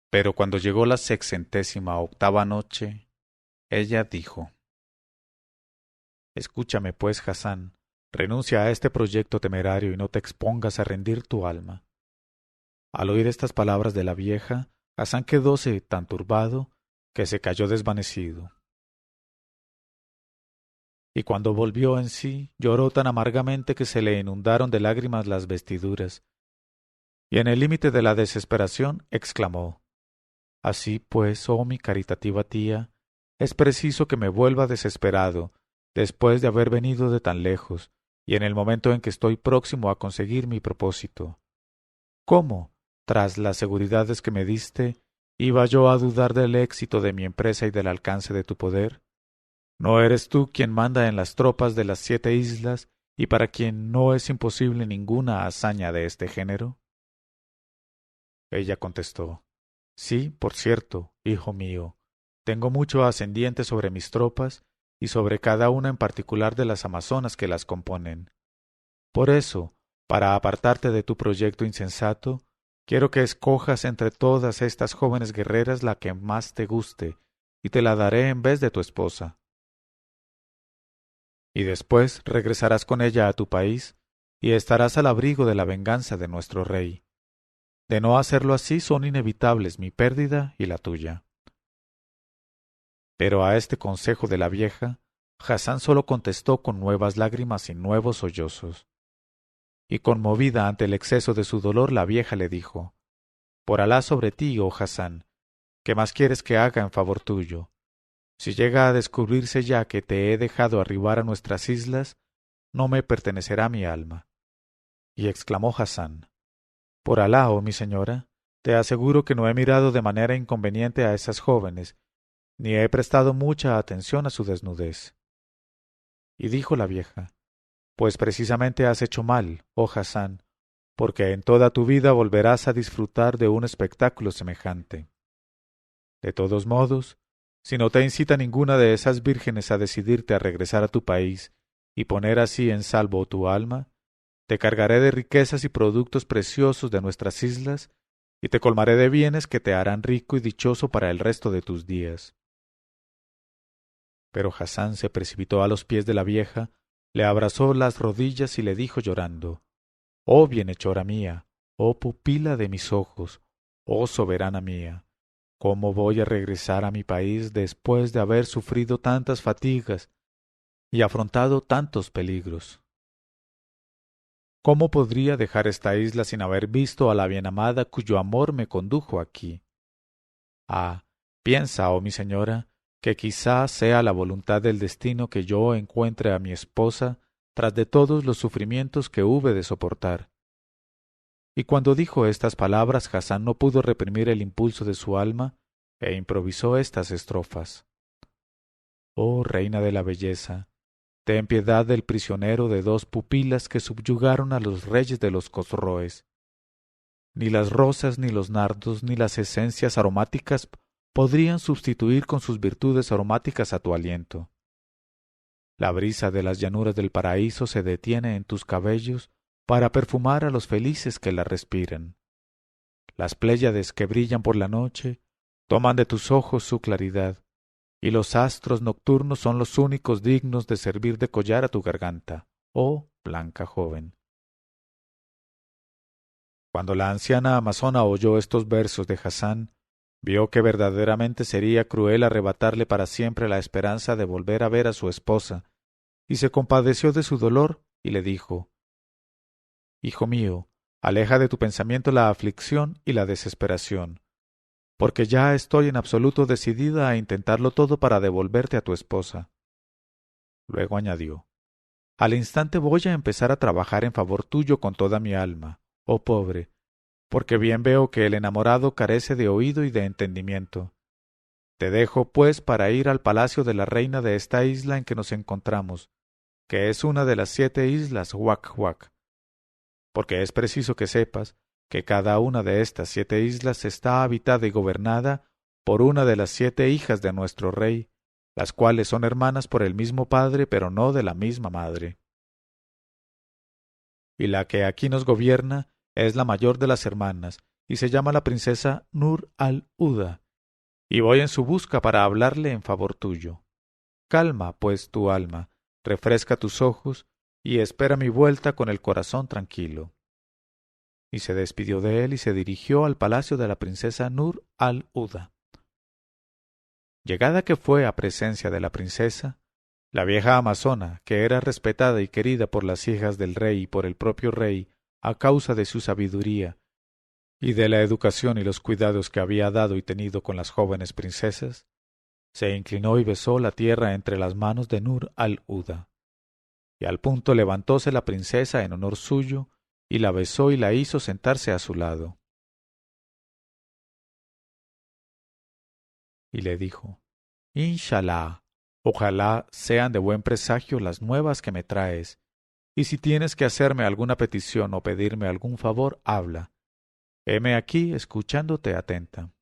Pero cuando llegó la 68ª noche, ella dijo: Escúchame pues, Hasán, renuncia a este proyecto temerario y no te expongas a rendir tu alma. Al oír estas palabras de la vieja, Hasán quedóse tan turbado que se cayó desvanecido. Y cuando volvió en sí, lloró tan amargamente que se le inundaron de lágrimas las vestiduras, y en el límite de la desesperación exclamó: Así pues, oh mi caritativa tía, es preciso que me vuelva desesperado, después de haber venido de tan lejos, y en el momento en que estoy próximo a conseguir mi propósito. ¿Cómo, tras las seguridades que me diste, iba yo a dudar del éxito de mi empresa y del alcance de tu poder? ¿No eres tú quien manda en las tropas de las 7 islas y para quien no es imposible ninguna hazaña de este género? Ella contestó: Sí, por cierto, hijo mío, tengo mucho ascendiente sobre mis tropas y sobre cada una en particular de las amazonas que las componen. Por eso, para apartarte de tu proyecto insensato, quiero que escojas entre todas estas jóvenes guerreras la que más te guste, y te la daré en vez de tu esposa. Y después regresarás con ella a tu país, y estarás al abrigo de la venganza de nuestro rey. De no hacerlo así son inevitables mi pérdida y la tuya. Pero a este consejo de la vieja, Hasán solo contestó con nuevas lágrimas y nuevos sollozos. Y conmovida ante el exceso de su dolor, la vieja le dijo: Por Alá sobre ti, oh Hasán, ¿qué más quieres que haga en favor tuyo? Si llega a descubrirse ya que te he dejado arribar a nuestras islas, no me pertenecerá mi alma. Y exclamó Hasán: Por Alá, oh mi señora, te aseguro que no he mirado de manera inconveniente a esas jóvenes, ni he prestado mucha atención a su desnudez. Y dijo la vieja: Pues precisamente has hecho mal, oh Hasán, porque en toda tu vida volverás a disfrutar de un espectáculo semejante. De todos modos, si no te incita ninguna de esas vírgenes a decidirte a regresar a tu país y poner así en salvo tu alma, te cargaré de riquezas y productos preciosos de nuestras islas, y te colmaré de bienes que te harán rico y dichoso para el resto de tus días. Pero Hasán se precipitó a los pies de la vieja, le abrazó las rodillas y le dijo llorando: Oh bienhechora mía, oh pupila de mis ojos, oh soberana mía, ¿cómo voy a regresar a mi país después de haber sufrido tantas fatigas y afrontado tantos peligros? ¿Cómo podría dejar esta isla sin haber visto a la bienamada cuyo amor me condujo aquí? Ah, piensa, oh mi señora, que quizá sea la voluntad del destino que yo encuentre a mi esposa tras de todos los sufrimientos que hube de soportar. Y cuando dijo estas palabras, Hasán no pudo reprimir el impulso de su alma e improvisó estas estrofas: Oh reina de la belleza, ten piedad del prisionero de dos pupilas que subyugaron a los reyes de los Cosroes. Ni las rosas, ni los nardos, ni las esencias aromáticas podrían sustituir con sus virtudes aromáticas a tu aliento. La brisa de las llanuras del paraíso se detiene en tus cabellos para perfumar a los felices que la respiran. Las pléyades que brillan por la noche toman de tus ojos su claridad, y los astros nocturnos son los únicos dignos de servir de collar a tu garganta, oh blanca joven. Cuando la anciana amazona oyó estos versos de Hasán, vio que verdaderamente sería cruel arrebatarle para siempre la esperanza de volver a ver a su esposa, y se compadeció de su dolor y le dijo: Hijo mío, aleja de tu pensamiento la aflicción y la desesperación, porque ya estoy en absoluto decidida a intentarlo todo para devolverte a tu esposa. Luego añadió: Al instante voy a empezar a trabajar en favor tuyo con toda mi alma, oh pobre, porque bien veo que el enamorado carece de oído y de entendimiento. Te dejo, pues, para ir al palacio de la reina de esta isla en que nos encontramos, que es una de las 7 islas Huac, porque es preciso que sepas que cada una de estas 7 islas está habitada y gobernada por una de las 7 hijas de nuestro rey, las cuales son hermanas por el mismo padre, pero no de la misma madre. Y la que aquí nos gobierna es la mayor de las hermanas, y se llama la princesa Nur al-Huda, y voy en su busca para hablarle en favor tuyo. Calma, pues, tu alma, refresca tus ojos, y espera mi vuelta con el corazón tranquilo. Y se despidió de él y se dirigió al palacio de la princesa Nur al-Huda. Llegada que fue a presencia de la princesa, la vieja amazona, que era respetada y querida por las hijas del rey y por el propio rey, a causa de su sabiduría, y de la educación y los cuidados que había dado y tenido con las jóvenes princesas, se inclinó y besó la tierra entre las manos de Nur al-Huda. Y al punto levantóse la princesa en honor suyo, y la besó y la hizo sentarse a su lado. Y le dijo, Inshallah, ojalá sean de buen presagio las nuevas que me traes, y si tienes que hacerme alguna petición o pedirme algún favor, habla. Heme aquí escuchándote atenta.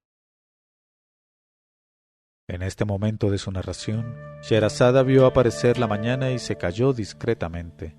En este momento de su narración, Sherazada vio aparecer la mañana y se calló discretamente.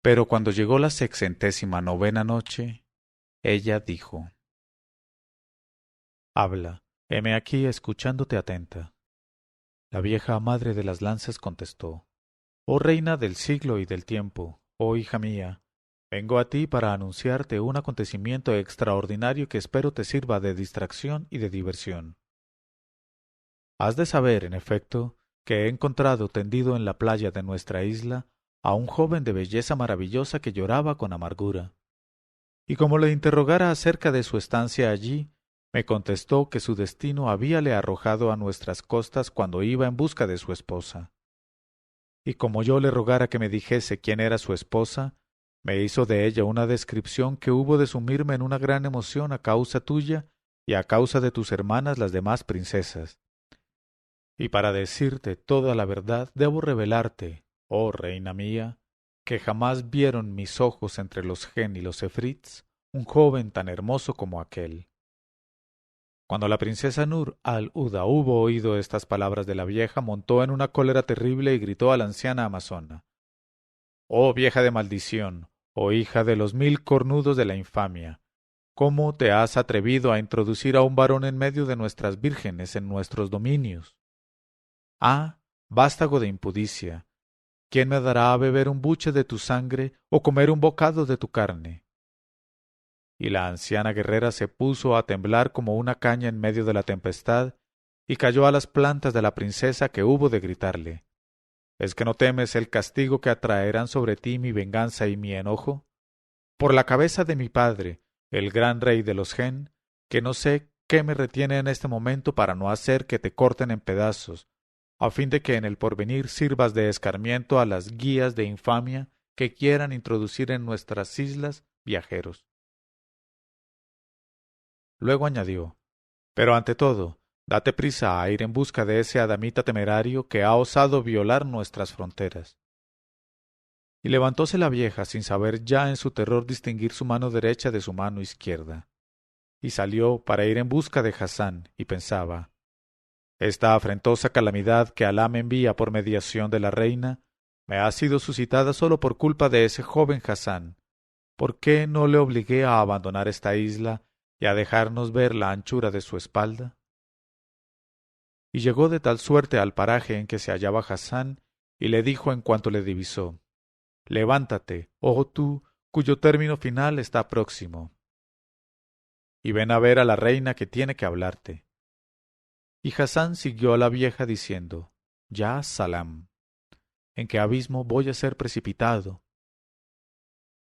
Pero cuando llegó la 69ª noche, ella dijo, Habla, heme aquí escuchándote atenta. La vieja madre de las lanzas contestó, Oh reina del siglo y del tiempo, oh hija mía, vengo a ti para anunciarte un acontecimiento extraordinario que espero te sirva de distracción y de diversión. Has de saber, en efecto, que he encontrado tendido en la playa de nuestra isla a un joven de belleza maravillosa que lloraba con amargura. Y como le interrogara acerca de su estancia allí, me contestó que su destino habíale arrojado a nuestras costas cuando iba en busca de su esposa. Y como yo le rogara que me dijese quién era su esposa, me hizo de ella una descripción que hubo de sumirme en una gran emoción a causa tuya y a causa de tus hermanas las demás princesas. Y para decirte toda la verdad, debo revelarte, oh reina mía, que jamás vieron mis ojos entre los gen y los efrits un joven tan hermoso como aquel. Cuando la princesa Nur al-Huda hubo oído estas palabras de la vieja, montó en una cólera terrible y gritó a la anciana amazona, Oh vieja de maldición, oh hija de los 1000 cornudos de la infamia, ¿cómo te has atrevido a introducir a un varón en medio de nuestras vírgenes en nuestros dominios? Ah, vástago de impudicia, ¿quién me dará a beber un buche de tu sangre o comer un bocado de tu carne? Y la anciana guerrera se puso a temblar como una caña en medio de la tempestad, y cayó a las plantas de la princesa, que hubo de gritarle, ¿Es que no temes el castigo que atraerán sobre ti mi venganza y mi enojo? Por la cabeza de mi padre, el gran rey de los Gen, que no sé qué me retiene en este momento para no hacer que te corten en pedazos, a fin de que en el porvenir sirvas de escarmiento a las guías de infamia que quieran introducir en nuestras islas viajeros. Luego añadió, pero ante todo, date prisa a ir en busca de ese adamita temerario que ha osado violar nuestras fronteras. Y levantóse la vieja sin saber ya en su terror distinguir su mano derecha de su mano izquierda. Y salió para ir en busca de Hasán, y pensaba, esta afrentosa calamidad que Alá me envía por mediación de la reina, me ha sido suscitada solo por culpa de ese joven Hasán. ¿Por qué no le obligué a abandonar esta isla y a dejarnos ver la anchura de su espalda? Y llegó de tal suerte al paraje en que se hallaba Hasán, y le dijo en cuanto le divisó, Levántate, oh tú, cuyo término final está próximo, y ven a ver a la reina que tiene que hablarte. Y Hasán siguió a la vieja diciendo, Ya salam, ¿en qué abismo voy a ser precipitado?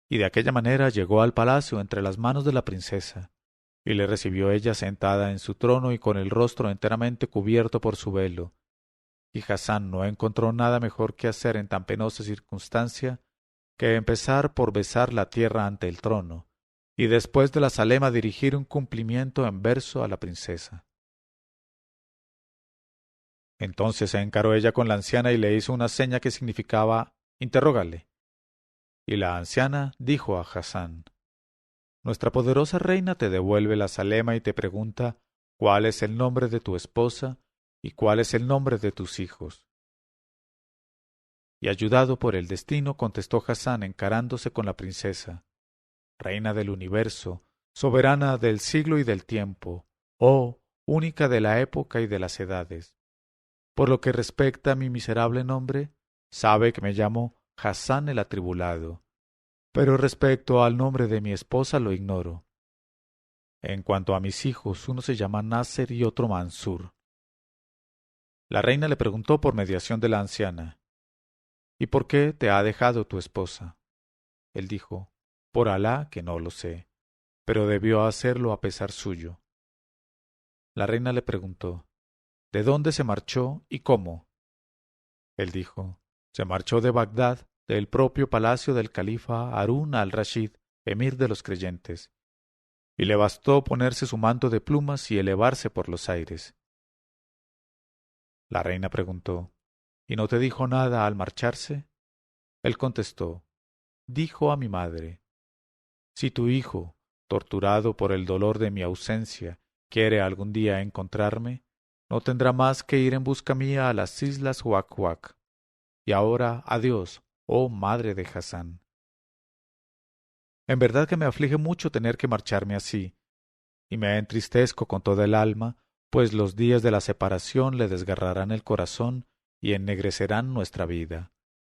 Y de aquella manera llegó al palacio entre las manos de la princesa, y le recibió ella sentada en su trono y con el rostro enteramente cubierto por su velo. Y Hasán no encontró nada mejor que hacer en tan penosa circunstancia que empezar por besar la tierra ante el trono, y después de la zalema dirigir un cumplimiento en verso a la princesa. Entonces se encaró ella con la anciana y le hizo una seña que significaba interrógale. Y la anciana dijo a Hasán: Nuestra poderosa reina te devuelve la zalema y te pregunta cuál es el nombre de tu esposa y cuál es el nombre de tus hijos. Y ayudado por el destino, contestó Hasán encarándose con la princesa: Reina del universo, soberana del siglo y del tiempo, oh, única de la época y de las edades. Por lo que respecta a mi miserable nombre, sabe que me llamo Hasán el atribulado, pero respecto al nombre de mi esposa lo ignoro. En cuanto a mis hijos, uno se llama Nasser y otro Mansur. La reina le preguntó por mediación de la anciana: ¿Y por qué te ha dejado tu esposa? Él dijo: Por Alá que no lo sé, pero debió hacerlo a pesar suyo. La reina le preguntó: ¿De dónde se marchó y cómo? Él dijo: Se marchó de Bagdad, del propio palacio del califa Harún al-Rashid, emir de los creyentes, y le bastó ponerse su manto de plumas y elevarse por los aires. La reina preguntó: ¿Y no te dijo nada al marcharse? Él contestó: Dijo a mi madre: Si tu hijo, torturado por el dolor de mi ausencia, quiere algún día encontrarme, no tendrá más que ir en busca mía a las islas Huac. Y ahora, adiós, oh madre de Hasán. En verdad que me aflige mucho tener que marcharme así, y me entristezco con toda el alma, pues los días de la separación le desgarrarán el corazón y ennegrecerán nuestra vida.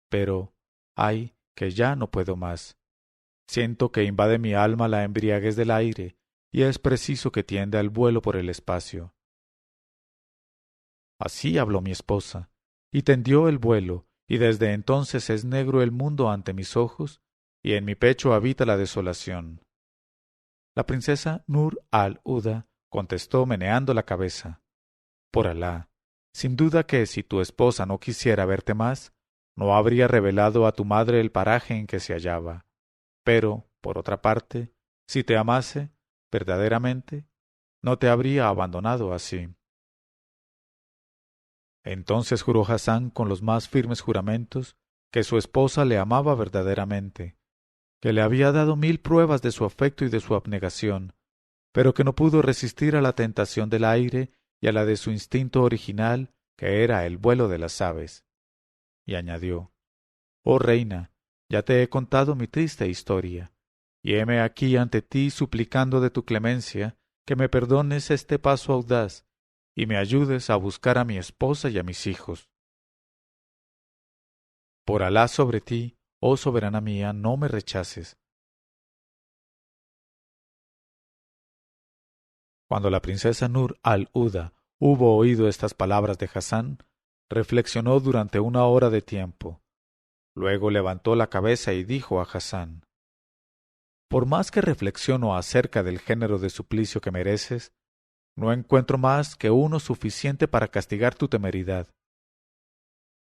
Pero, ay, que ya no puedo más. Siento que invade mi alma la embriaguez del aire, y es preciso que tienda el vuelo por el espacio. Así habló mi esposa, y tendió el vuelo, y desde entonces es negro el mundo ante mis ojos, y en mi pecho habita la desolación. La princesa Nur al-Huda contestó meneando la cabeza: Por Alá, sin duda que si tu esposa no quisiera verte más, no habría revelado a tu madre el paraje en que se hallaba. Pero, por otra parte, si te amase, verdaderamente, no te habría abandonado así. Entonces juró Hasán con los más firmes juramentos que su esposa le amaba verdaderamente, que le había dado 1000 pruebas de su afecto y de su abnegación, pero que no pudo resistir a la tentación del aire y a la de su instinto original, que era el vuelo de las aves. Y añadió: Oh reina, ya te he contado mi triste historia, y heme aquí ante ti suplicando de tu clemencia que me perdones este paso audaz y me ayudes a buscar a mi esposa y a mis hijos. Por Alá sobre ti, oh soberana mía, no me rechaces. Cuando la princesa Nur al-Huda hubo oído estas palabras de Hasán, reflexionó durante 1 hora de tiempo. Luego levantó la cabeza y dijo a Hasán: Por más que reflexiono acerca del género de suplicio que mereces, no encuentro más que uno suficiente para castigar tu temeridad.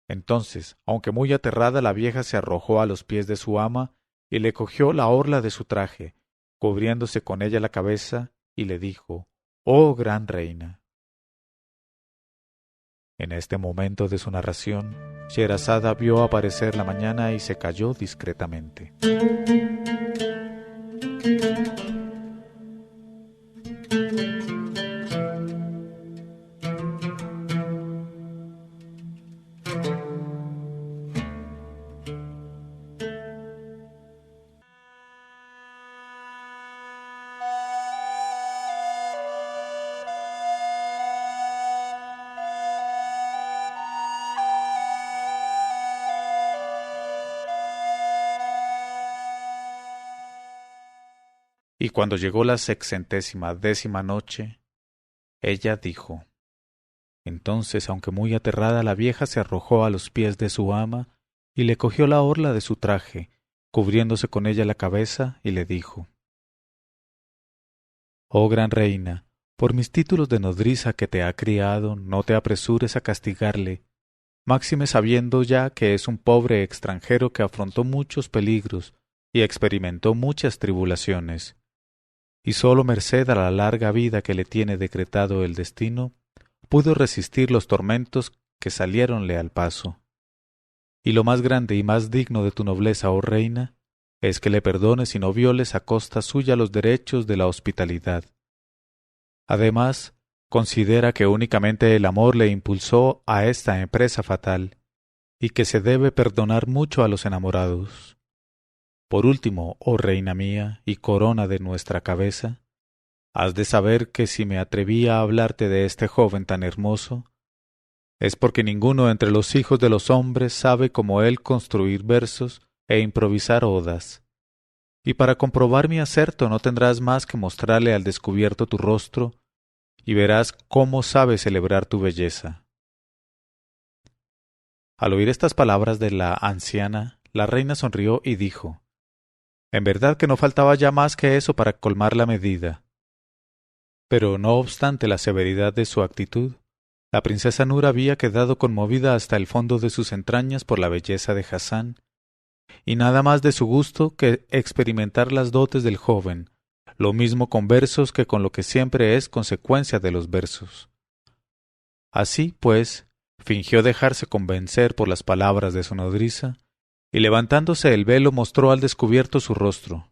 Entonces, aunque muy aterrada, la vieja se arrojó a los pies de su ama y le cogió la orla de su traje, cubriéndose con ella la cabeza, y le dijo: Oh gran reina. En este momento de su narración, Sherazada vio aparecer la mañana y se calló discretamente. Y cuando llegó la 610ª noche, ella dijo: Entonces, aunque muy aterrada, la vieja se arrojó a los pies de su ama y le cogió la orla de su traje, cubriéndose con ella la cabeza, y le dijo: Oh gran reina, por mis títulos de nodriza que te ha criado, no te apresures a castigarle, máxime sabiendo ya que es un pobre extranjero que afrontó muchos peligros y experimentó muchas tribulaciones. y sólo merced a la larga vida que le tiene decretado el destino, pudo resistir los tormentos que saliéronle al paso. Y lo más grande y más digno de tu nobleza, oh reina, es que le perdones y no violes a costa suya los derechos de la hospitalidad. Además, considera que únicamente el amor le impulsó a esta empresa fatal, y que se debe perdonar mucho a los enamorados. Por último, oh reina mía y corona de nuestra cabeza, has de saber que si me atreví a hablarte de este joven tan hermoso, es porque ninguno entre los hijos de los hombres sabe como él construir versos e improvisar odas. Y para comprobar mi acerto no tendrás más que mostrarle al descubierto tu rostro, y verás cómo sabe celebrar tu belleza. Al oír estas palabras de la anciana, la reina sonrió y dijo: En verdad que no faltaba ya más que eso para colmar la medida. Pero no obstante la severidad de su actitud, la princesa Nur había quedado conmovida hasta el fondo de sus entrañas por la belleza de Hassan, y nada más de su gusto que experimentar las dotes del joven, lo mismo con versos que con lo que siempre es consecuencia de los versos. Así, pues, fingió dejarse convencer por las palabras de su nodriza, y levantándose el velo mostró al descubierto su rostro.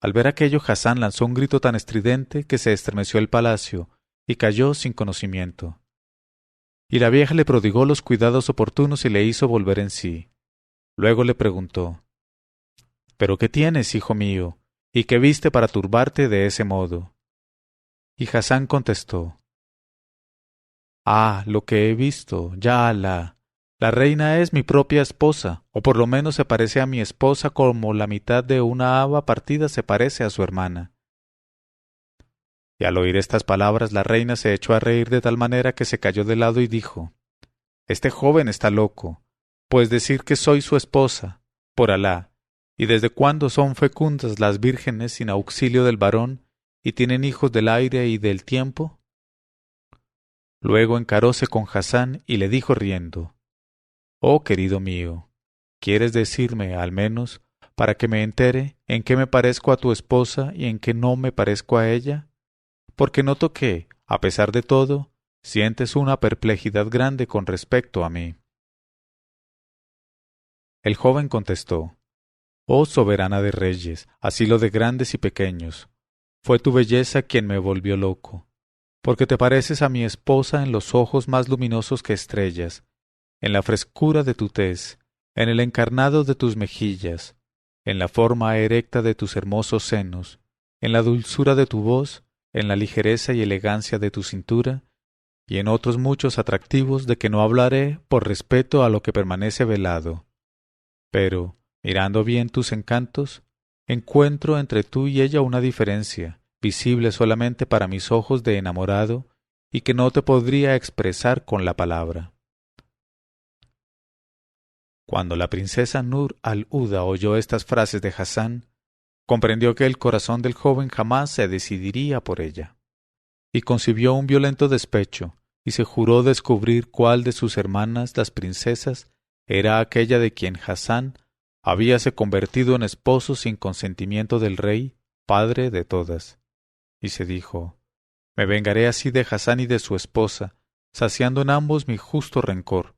Al ver aquello, Hassan lanzó un grito tan estridente que se estremeció el palacio, y cayó sin conocimiento. Y la vieja le prodigó los cuidados oportunos y le hizo volver en sí. Luego le preguntó: ¿Pero qué tienes, hijo mío? ¿Y qué viste para turbarte de ese modo? Y Hassan contestó: lo que he visto, ya la reina es mi propia esposa, o por lo menos se parece a mi esposa como la mitad de una haba partida se parece a su hermana. Y al oír estas palabras la reina se echó a reír de tal manera que se cayó de lado y dijo: Este joven está loco, pues decir que soy su esposa, por Alá, ¿y desde cuándo son fecundas las vírgenes sin auxilio del varón y tienen hijos del aire y del tiempo? Luego encaróse con Hassan y le dijo riendo: Oh querido mío, ¿quieres decirme, al menos, para que me entere en qué me parezco a tu esposa y en qué no me parezco a ella? Porque noto que, a pesar de todo, sientes una perplejidad grande con respecto a mí. El joven contestó: Oh soberana de reyes, asilo de grandes y pequeños, fue tu belleza quien me volvió loco, porque te pareces a mi esposa en los ojos más luminosos que estrellas, en la frescura de tu tez, en el encarnado de tus mejillas, en la forma erecta de tus hermosos senos, en la dulzura de tu voz, en la ligereza y elegancia de tu cintura, y en otros muchos atractivos de que no hablaré por respeto a lo que permanece velado. Pero, mirando bien tus encantos, encuentro entre tú y ella una diferencia, visible solamente para mis ojos de enamorado, y que no te podría expresar con la palabra. Cuando la princesa Nur al-Huda oyó estas frases de Hassan, comprendió que el corazón del joven jamás se decidiría por ella, y concibió un violento despecho, y se juró descubrir cuál de sus hermanas, las princesas, era aquella de quien Hassan habíase convertido en esposo sin consentimiento del rey, padre de todas. Y se dijo: Me vengaré así de Hassan y de su esposa, saciando en ambos mi justo rencor.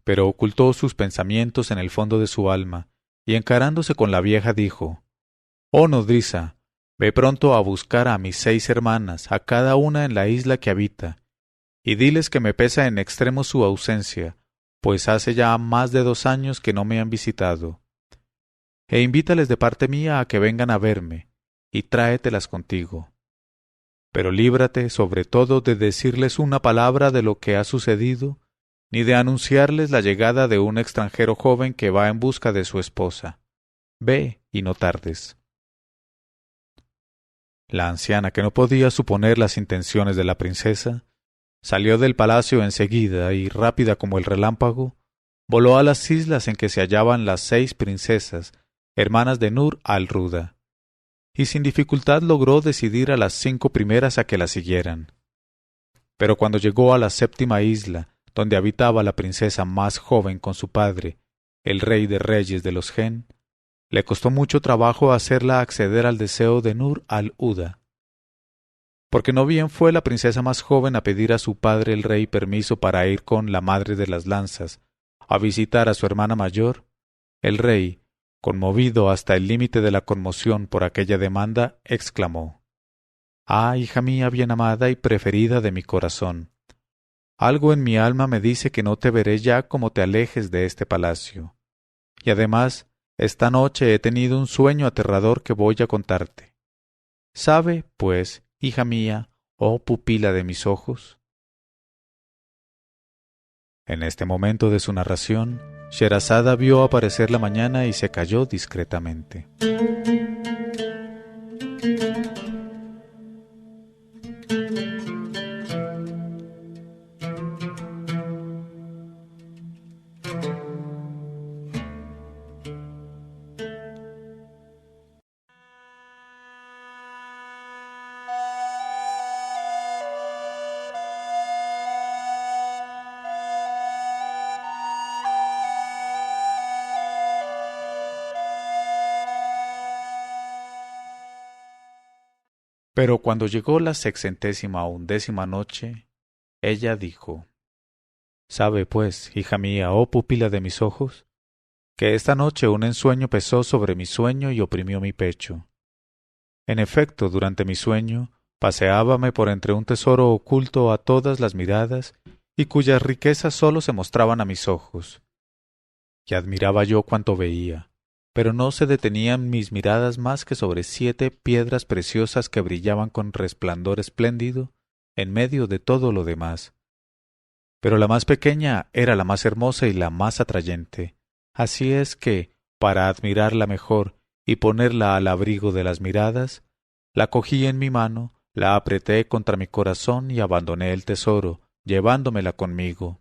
Pero ocultó sus pensamientos en el fondo de su alma, y encarándose con la vieja dijo: Oh nodriza, ve pronto a buscar a mis 6 hermanas, a cada una en la isla que habita, y diles que me pesa en extremo su ausencia, pues hace ya más de 2 años que no me han visitado. E invítales de parte mía a que vengan a verme, y tráetelas contigo. Pero líbrate sobre todo de decirles una palabra de lo que ha sucedido, ni de anunciarles la llegada de un extranjero joven que va en busca de su esposa. Ve y no tardes. La anciana, que no podía suponer las intenciones de la princesa, salió del palacio enseguida y, rápida como el relámpago, voló a las islas en que se hallaban las 6 princesas, hermanas de Nur al-Huda, y sin dificultad logró decidir a las 5 primeras a que la siguieran. Pero cuando llegó a la 7ª isla, donde habitaba la princesa más joven con su padre, el rey de reyes de los Gen, le costó mucho trabajo hacerla acceder al deseo de Nur al-Huda, porque no bien fue la princesa más joven a pedir a su padre el rey permiso para ir con la madre de las lanzas a visitar a su hermana mayor, el rey, conmovido hasta el límite de la conmoción por aquella demanda, exclamó: «Ah, hija mía bien amada y preferida de mi corazón, algo en mi alma me dice que no te veré ya como te alejes de este palacio. Y además, esta noche he tenido un sueño aterrador que voy a contarte. ¿Sabe, pues, hija mía, oh pupila de mis ojos?» En este momento de su narración, Sherazada vio aparecer la mañana y se calló discretamente. Pero cuando llegó la 6ª-undécima noche, ella dijo: «Sabe, pues, hija mía, oh pupila de mis ojos, que esta noche un ensueño pesó sobre mi sueño y oprimió mi pecho. En efecto, durante mi sueño, paseábame por entre un tesoro oculto a todas las miradas y cuyas riquezas sólo se mostraban a mis ojos. Y admiraba yo cuanto veía, pero no se detenían mis miradas más que sobre 7 piedras preciosas que brillaban con resplandor espléndido en medio de todo lo demás. Pero la más pequeña era la más hermosa y la más atrayente, así es que, para admirarla mejor y ponerla al abrigo de las miradas, la cogí en mi mano, la apreté contra mi corazón y abandoné el tesoro, llevándomela conmigo.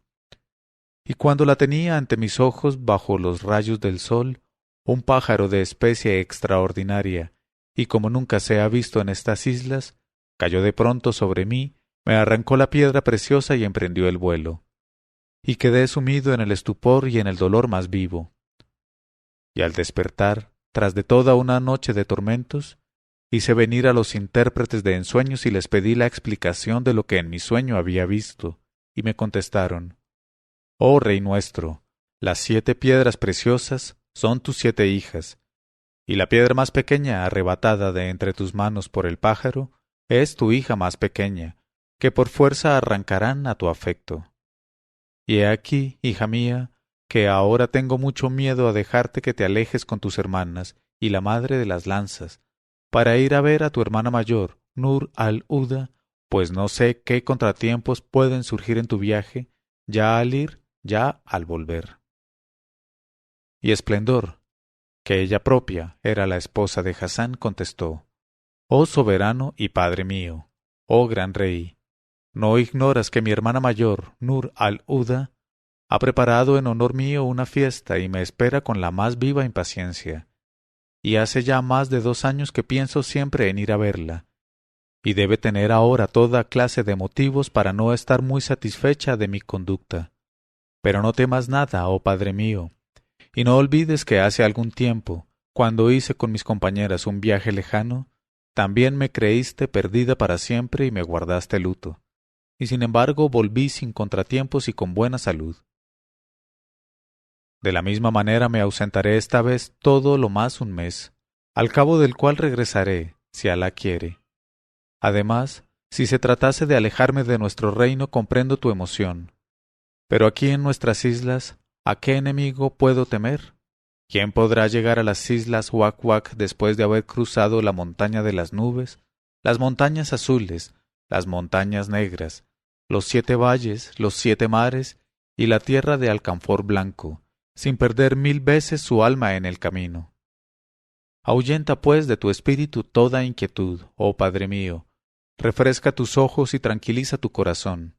Y cuando la tenía ante mis ojos bajo los rayos del sol, un pájaro de especie extraordinaria, y como nunca se ha visto en estas islas, cayó de pronto sobre mí, me arrancó la piedra preciosa y emprendió el vuelo. Y quedé sumido en el estupor y en el dolor más vivo. Y al despertar, tras de toda una noche de tormentos, hice venir a los intérpretes de ensueños y les pedí la explicación de lo que en mi sueño había visto, y me contestaron: «Oh Rey nuestro, las 7 piedras preciosas son tus 7 hijas, y la piedra más pequeña arrebatada de entre tus manos por el pájaro es tu hija más pequeña, que por fuerza arrancarán a tu afecto. Y he aquí, hija mía, que ahora tengo mucho miedo a dejarte que te alejes con tus hermanas y la madre de las lanzas, para ir a ver a tu hermana mayor, Nur al-Huda, pues no sé qué contratiempos pueden surgir en tu viaje, ya al ir, ya al volver». Y Esplendor, que ella propia era la esposa de Hasán, contestó: «Oh soberano y padre mío, oh gran rey, ¿no ignoras que mi hermana mayor, Nur al-Huda, ha preparado en honor mío una fiesta y me espera con la más viva impaciencia? Y hace ya más de 2 años que pienso siempre en ir a verla, y debe tener ahora toda clase de motivos para no estar muy satisfecha de mi conducta. Pero no temas nada, oh padre mío, y no olvides que hace algún tiempo, cuando hice con mis compañeras un viaje lejano, también me creíste perdida para siempre y me guardaste luto, y sin embargo volví sin contratiempos y con buena salud. De la misma manera me ausentaré esta vez todo lo más un mes, al cabo del cual regresaré, si Alá quiere. Además, si se tratase de alejarme de nuestro reino, comprendo tu emoción. Pero aquí en nuestras islas, ¿a qué enemigo puedo temer? ¿Quién podrá llegar a las islas Wak-Wak después de haber cruzado la montaña de las nubes, las montañas azules, las montañas negras, los 7 valles, los 7 mares y la tierra de alcanfor blanco, sin perder 1000 veces su alma en el camino? Ahuyenta pues de tu espíritu toda inquietud, oh Padre mío, refresca tus ojos y tranquiliza tu corazón».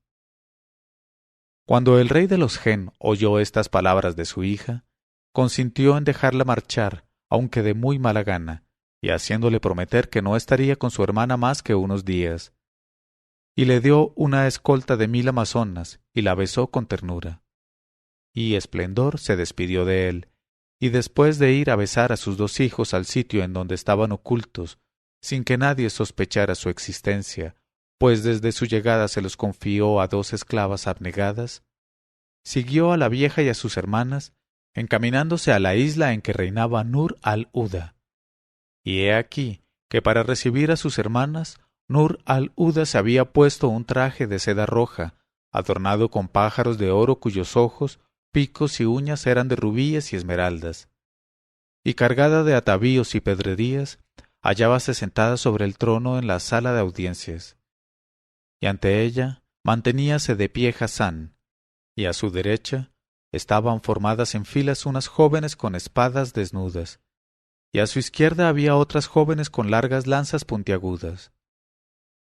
Cuando el rey de los Gen oyó estas palabras de su hija, consintió en dejarla marchar, aunque de muy mala gana, y haciéndole prometer que no estaría con su hermana más que unos días. Y le dio una escolta de 1000 amazonas, y la besó con ternura. Y Esplendor se despidió de él, y después de ir a besar a sus 2 hijos al sitio en donde estaban ocultos, sin que nadie sospechara su existencia, pues desde su llegada se los confió a 2 esclavas abnegadas, siguió a la vieja y a sus hermanas, encaminándose a la isla en que reinaba Nur al-Huda. Y he aquí que para recibir a sus hermanas, Nur al-Huda se había puesto un traje de seda roja, adornado con pájaros de oro cuyos ojos, picos y uñas eran de rubíes y esmeraldas. Y cargada de atavíos y pedrerías, hallábase sentada sobre el trono en la sala de audiencias. Y ante ella manteníase de pie Hasán, y a su derecha estaban formadas en filas unas jóvenes con espadas desnudas, y a su izquierda había otras jóvenes con largas lanzas puntiagudas.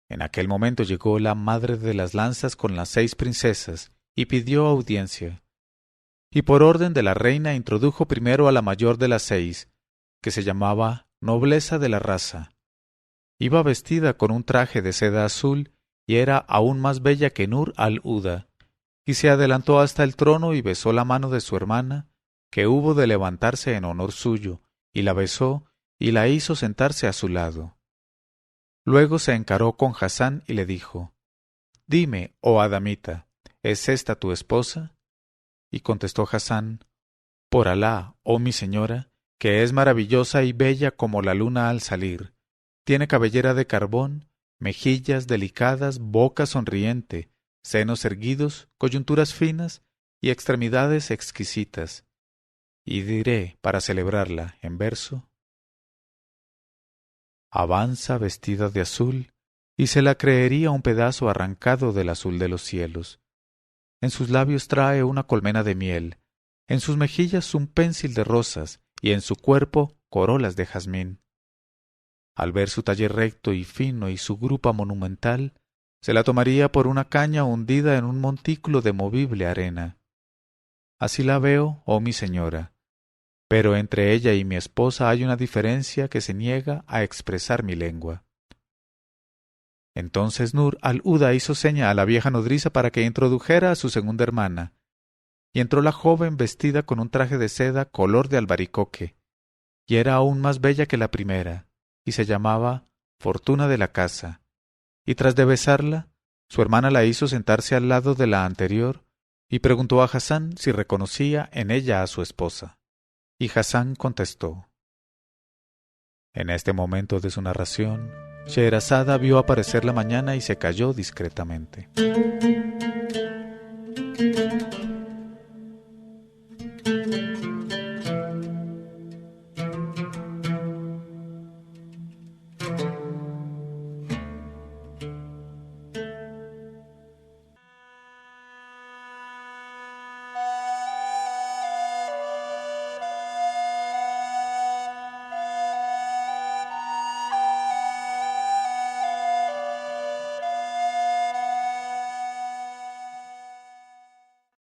En aquel momento llegó la madre de las lanzas con las 6 princesas, y pidió audiencia. Y por orden de la reina introdujo primero a la mayor de las 6, que se llamaba Nobleza de la Raza. Iba vestida con un traje de seda azul, y era aún más bella que Nur al-Huda, y se adelantó hasta el trono y besó la mano de su hermana, que hubo de levantarse en honor suyo, y la besó, y la hizo sentarse a su lado. Luego se encaró con Hasán y le dijo: «Dime, oh Adamita, ¿es esta tu esposa?» Y contestó Hasán: «Por Alá, oh mi señora, que es maravillosa y bella como la luna al salir. Tiene cabellera de carbón, mejillas delicadas, boca sonriente, senos erguidos, coyunturas finas y extremidades exquisitas». Y diré, para celebrarla, en verso: avanza vestida de azul, y se la creería un pedazo arrancado del azul de los cielos. En sus labios trae una colmena de miel, en sus mejillas un pénsil de rosas, y en su cuerpo corolas de jazmín. Al ver su talle recto y fino y su grupa monumental, se la tomaría por una caña hundida en un montículo de movible arena. Así la veo, oh mi señora, pero entre ella y mi esposa hay una diferencia que se niega a expresar mi lengua. Entonces Nur al-Huda hizo seña a la vieja nodriza para que introdujera a su segunda hermana, y entró la joven vestida con un traje de seda color de albaricoque, y era aún más bella que la primera, y se llamaba Fortuna de la Casa, y tras de besarla, su hermana la hizo sentarse al lado de la anterior, y preguntó a Hasán si reconocía en ella a su esposa. Y Hasán contestó. En este momento de su narración, Scheherazada vio aparecer la mañana y se calló discretamente.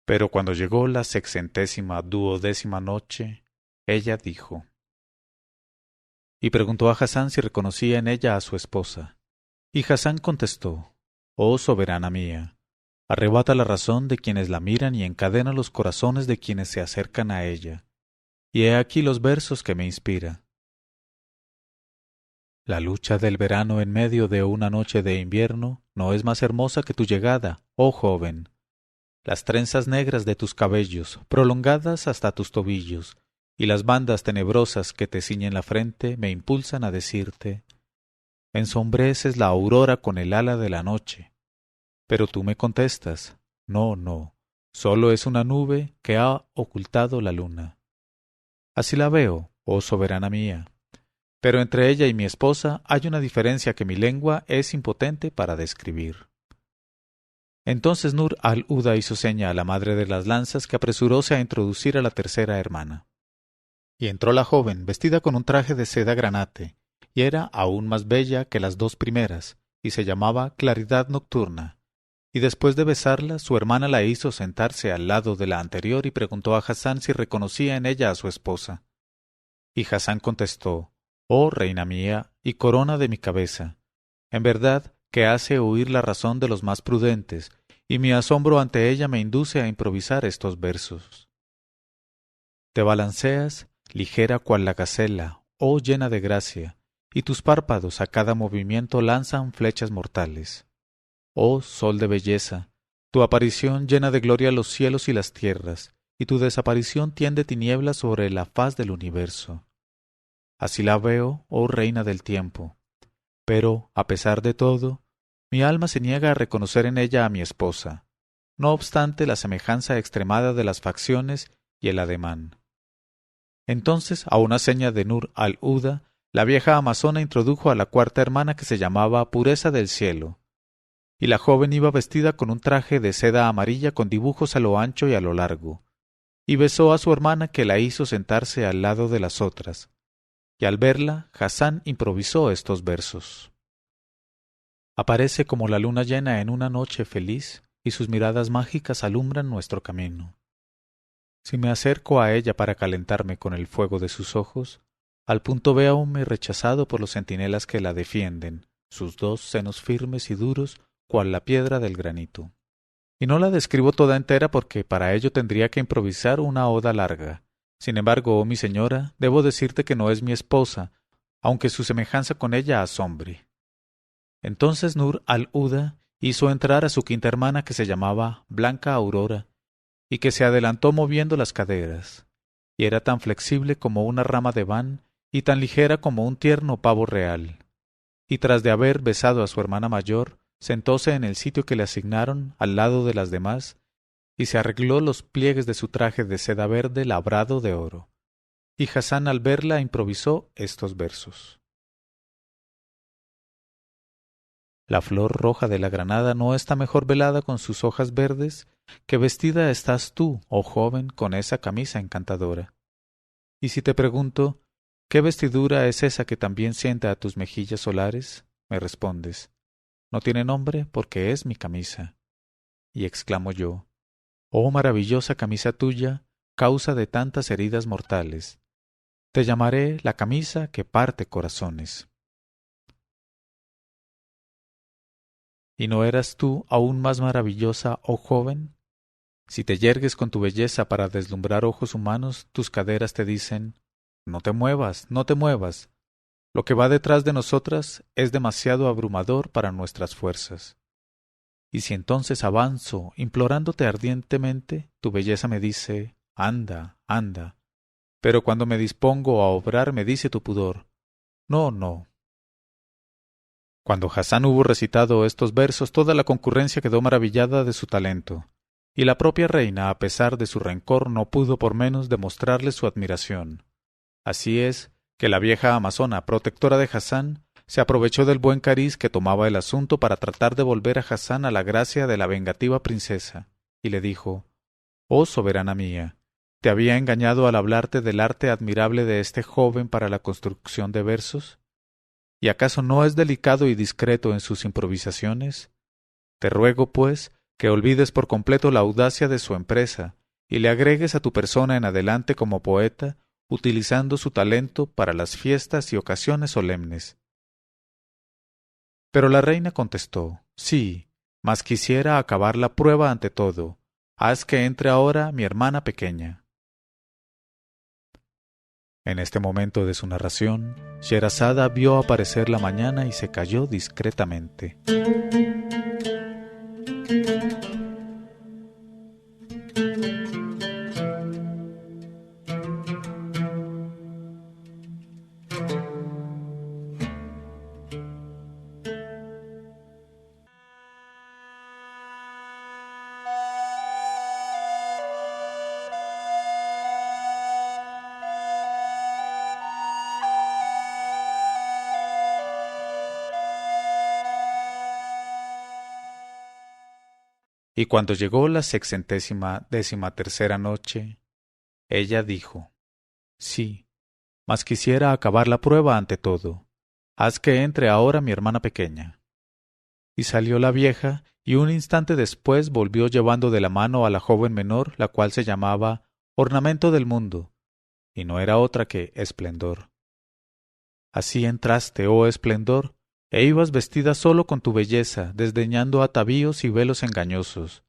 Pero cuando llegó la 612ª noche, ella dijo. Y preguntó a Hasán si reconocía en ella a su esposa. Y Hasán contestó: «Oh soberana mía, arrebata la razón de quienes la miran y encadena los corazones de quienes se acercan a ella. Y he aquí los versos que me inspira. La lucha del verano en medio de una noche de invierno no es más hermosa que tu llegada, oh joven. Las trenzas negras de tus cabellos, prolongadas hasta tus tobillos, y las bandas tenebrosas que te ciñen la frente me impulsan a decirte: ensombreces la aurora con el ala de la noche. Pero tú me contestas: no, no, solo es una nube que ha ocultado la luna. Así la veo, oh soberana mía. Pero entre ella y mi esposa hay una diferencia que mi lengua es impotente para describir». Entonces Nur al-Huda hizo seña a la madre de las lanzas, que apresuróse a introducir a la tercera hermana. Y entró la joven, vestida con un traje de seda granate, y era aún más bella que las 2 primeras, y se llamaba Claridad Nocturna. Y después de besarla, su hermana la hizo sentarse al lado de la anterior y preguntó a Hasán si reconocía en ella a su esposa. Y Hasán contestó: «Oh reina mía y corona de mi cabeza, en verdad que hace huir la razón de los más prudentes, y mi asombro ante ella me induce a improvisar estos versos. Te balanceas, ligera cual la gacela, oh llena de gracia, y tus párpados a cada movimiento lanzan flechas mortales. Oh sol de belleza, tu aparición llena de gloria los cielos y las tierras, y tu desaparición tiende tinieblas sobre la faz del universo. Así la veo, oh reina del tiempo. Pero, a pesar de todo, mi alma se niega a reconocer en ella a mi esposa, no obstante la semejanza extremada de las facciones y el ademán. Entonces, a una seña de Nur al-Huda, la vieja amazona introdujo a la cuarta hermana que se llamaba Pureza del Cielo, y la joven iba vestida con un traje de seda amarilla con dibujos a lo ancho y a lo largo, y besó a su hermana que la hizo sentarse al lado de las otras, y al verla, Hassan improvisó estos versos. Aparece como la luna llena en una noche feliz, y sus miradas mágicas alumbran nuestro camino. Si me acerco a ella para calentarme con el fuego de sus ojos, al punto véome rechazado por los centinelas que la defienden, sus dos senos firmes y duros, cual la piedra del granito. Y no la describo toda entera porque para ello tendría que improvisar una oda larga. Sin embargo, oh mi señora, debo decirte que no es mi esposa, aunque su semejanza con ella asombre. Entonces Nur al-Huda hizo entrar a su quinta hermana que se llamaba Blanca Aurora, y que se adelantó moviendo las caderas, y era tan flexible como una rama de ban y tan ligera como un tierno pavo real. Y tras de haber besado a su hermana mayor, sentóse en el sitio que le asignaron al lado de las demás, y se arregló los pliegues de su traje de seda verde labrado de oro. Y Hassan al verla improvisó estos versos. La flor roja de la granada no está mejor velada con sus hojas verdes, que vestida estás tú, oh joven, con esa camisa encantadora. Y si te pregunto, ¿qué vestidura es esa que también sienta a tus mejillas solares? Me respondes, no tiene nombre porque es mi camisa. Y exclamo yo, oh maravillosa camisa tuya, causa de tantas heridas mortales. Te llamaré la camisa que parte corazones. ¿Y no eras tú aún más maravillosa, oh joven? Si te yergues con tu belleza para deslumbrar ojos humanos, tus caderas te dicen, no te muevas, no te muevas. Lo que va detrás de nosotras es demasiado abrumador para nuestras fuerzas. Y si entonces avanzo, implorándote ardientemente, tu belleza me dice, anda, anda. Pero cuando me dispongo a obrar me dice tu pudor, no, no. Cuando Hassan hubo recitado estos versos, toda la concurrencia quedó maravillada de su talento, y la propia reina, a pesar de su rencor, no pudo por menos de mostrarle su admiración. Así es que la vieja amazona, protectora de Hassan, se aprovechó del buen cariz que tomaba el asunto para tratar de volver a Hassan a la gracia de la vengativa princesa, y le dijo, «Oh soberana mía, ¿te había engañado al hablarte del arte admirable de este joven para la construcción de versos? ¿Y acaso no es delicado y discreto en sus improvisaciones? Te ruego, pues, que olvides por completo la audacia de su empresa y le agregues a tu persona en adelante como poeta, utilizando su talento para las fiestas y ocasiones solemnes». Pero la reina contestó, «Sí, mas quisiera acabar la prueba ante todo. Haz que entre ahora mi hermana pequeña». En este momento de su narración, Sherazada vio aparecer la mañana y se calló discretamente. Y cuando llegó la 613ª noche, ella dijo, «Sí, mas quisiera acabar la prueba ante todo. Haz que entre ahora mi hermana pequeña». Y salió la vieja, y un instante después volvió llevando de la mano a la joven menor, la cual se llamaba Ornamento del Mundo, y no era otra que Esplendor. Así entraste, oh Esplendor, e ibas vestida solo con tu belleza, desdeñando atavíos y velos engañosos.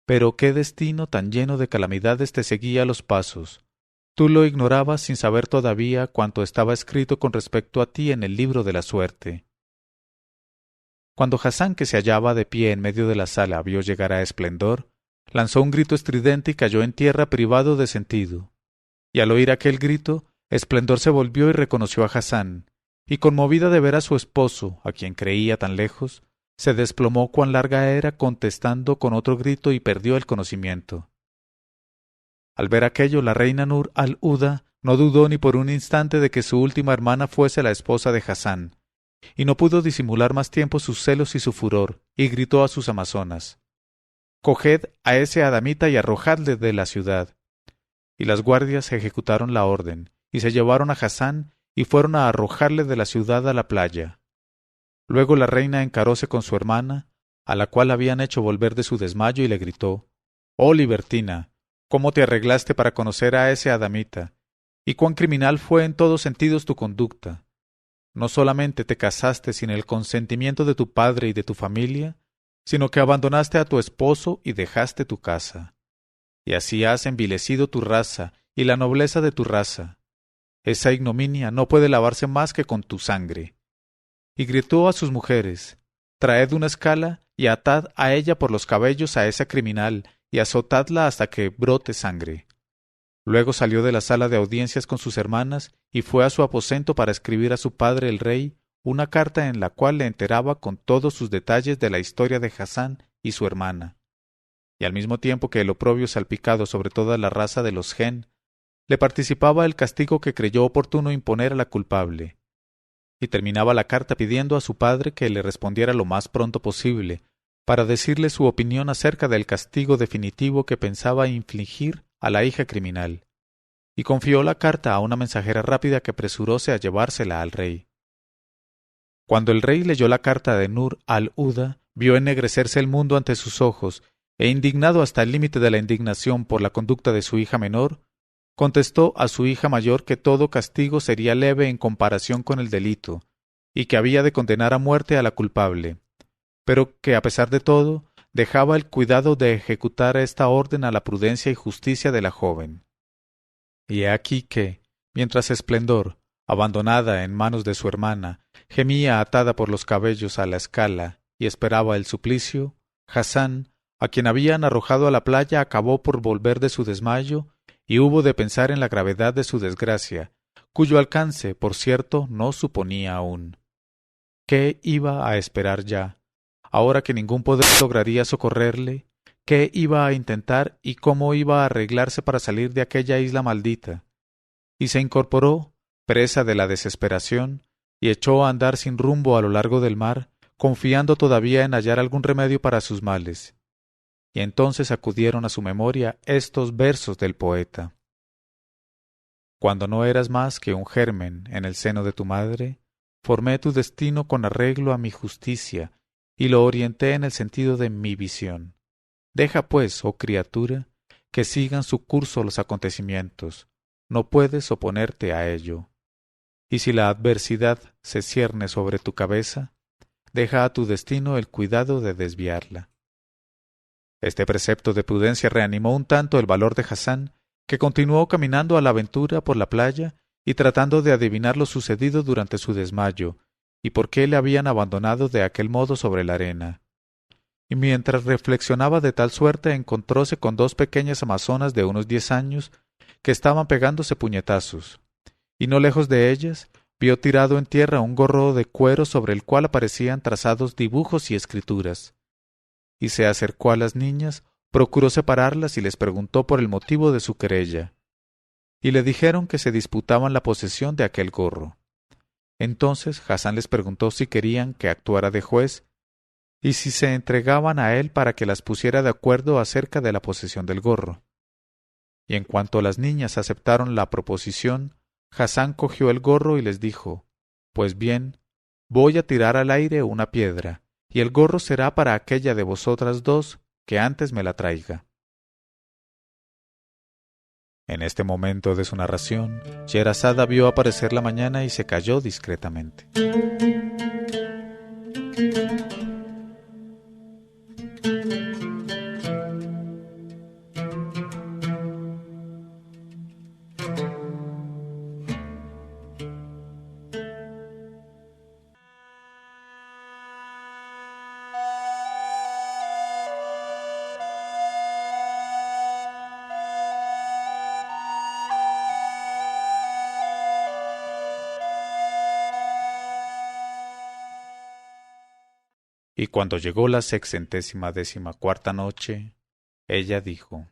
Pero qué destino tan lleno de calamidades te seguía a los pasos. tú lo ignorabas sin saber todavía cuanto estaba escrito con respecto a ti en el libro de la suerte. Cuando Hasán, que se hallaba de pie en medio de la sala, vio llegar a Esplendor, lanzó un grito estridente y cayó en tierra privado de sentido. Y al oír aquel grito, Esplendor se volvió y reconoció a Hasán, y conmovida de ver a su esposo, a quien creía tan lejos, se desplomó cuán larga era, contestando con otro grito, y perdió el conocimiento. Al ver aquello, la reina Nur al-Huda no dudó ni por un instante de que su última hermana fuese la esposa de Hasán, y no pudo disimular más tiempo sus celos y su furor, y gritó a sus amazonas: «Coged a ese adamita y arrojadle de la ciudad». Y las guardias ejecutaron la orden, y se llevaron a Hasán y fueron a arrojarle de la ciudad a la playa. Luego la reina encaróse con su hermana, a la cual habían hecho volver de su desmayo, y le gritó: «Oh libertina, ¿cómo te arreglaste para conocer a ese adamita? ¿Y cuán criminal fue en todos sentidos tu conducta? No solamente te casaste sin el consentimiento de tu padre y de tu familia, sino que abandonaste a tu esposo y dejaste tu casa. Y así has envilecido tu raza y la nobleza de tu raza. Esa ignominia no puede lavarse más que con tu sangre». Y gritó a sus mujeres: «Traed una escala y atad a ella por los cabellos a esa criminal y azotadla hasta que brote sangre». Luego salió de la sala de audiencias con sus hermanas y fue a su aposento para escribir a su padre el rey una carta en la cual le enteraba con todos sus detalles de la historia de Hasán y su hermana, y al mismo tiempo que el oprobio salpicado sobre toda la raza de los Gen, le participaba el castigo que creyó oportuno imponer a la culpable, y terminaba la carta pidiendo a su padre que le respondiera lo más pronto posible, para decirle su opinión acerca del castigo definitivo que pensaba infligir a la hija criminal, y confió la carta a una mensajera rápida que apresuróse a llevársela al rey. Cuando el rey leyó la carta de Nur al-Huda, vio ennegrecerse el mundo ante sus ojos, e indignado hasta el límite de la indignación por la conducta de su hija menor, contestó a su hija mayor que todo castigo sería leve en comparación con el delito, y que había de condenar a muerte a la culpable, pero que a pesar de todo dejaba el cuidado de ejecutar esta orden a la prudencia y justicia de la joven. Y he aquí que, mientras Esplendor, abandonada en manos de su hermana, gemía atada por los cabellos a la escala y esperaba el suplicio, Hasán, a quien habían arrojado a la playa, acabó por volver de su desmayo y hubo de pensar en la gravedad de su desgracia, cuyo alcance, por cierto, no suponía aún. ¿Qué iba a esperar ya? Ahora que ningún poder lograría socorrerle, ¿qué iba a intentar y cómo iba a arreglarse para salir de aquella isla maldita? Y se incorporó, presa de la desesperación, y echó a andar sin rumbo a lo largo del mar, confiando todavía en hallar algún remedio para sus males. Y entonces acudieron a su memoria estos versos del poeta: «Cuando no eras más que un germen en el seno de tu madre, formé tu destino con arreglo a mi justicia, y lo orienté en el sentido de mi visión. Deja, pues, oh criatura, que sigan su curso los acontecimientos. No puedes oponerte a ello. Y si la adversidad se cierne sobre tu cabeza, deja a tu destino el cuidado de desviarla». Este precepto de prudencia reanimó un tanto el valor de Hasán, que continuó caminando a la aventura por la playa y tratando de adivinar lo sucedido durante su desmayo, y por qué le habían abandonado de aquel modo sobre la arena. Y mientras reflexionaba de tal suerte, encontróse con dos pequeñas amazonas de unos 10 años que estaban pegándose puñetazos, y no lejos de ellas vio tirado en tierra un gorro de cuero sobre el cual aparecían trazados dibujos y escrituras. Y se acercó a las niñas, procuró separarlas y les preguntó por el motivo de su querella. Y le dijeron que se disputaban la posesión de aquel gorro. Entonces Hasán les preguntó si querían que actuara de juez y si se entregaban a él para que las pusiera de acuerdo acerca de la posesión del gorro. Y en cuanto las niñas aceptaron la proposición, Hasán cogió el gorro y les dijo: «Pues bien, voy a tirar al aire una piedra, y el gorro será para aquella de vosotras dos que antes me la traiga». En este momento de su narración, Sherazada vio aparecer la mañana y se calló discretamente. Y cuando llegó la 614ª noche, ella dijo: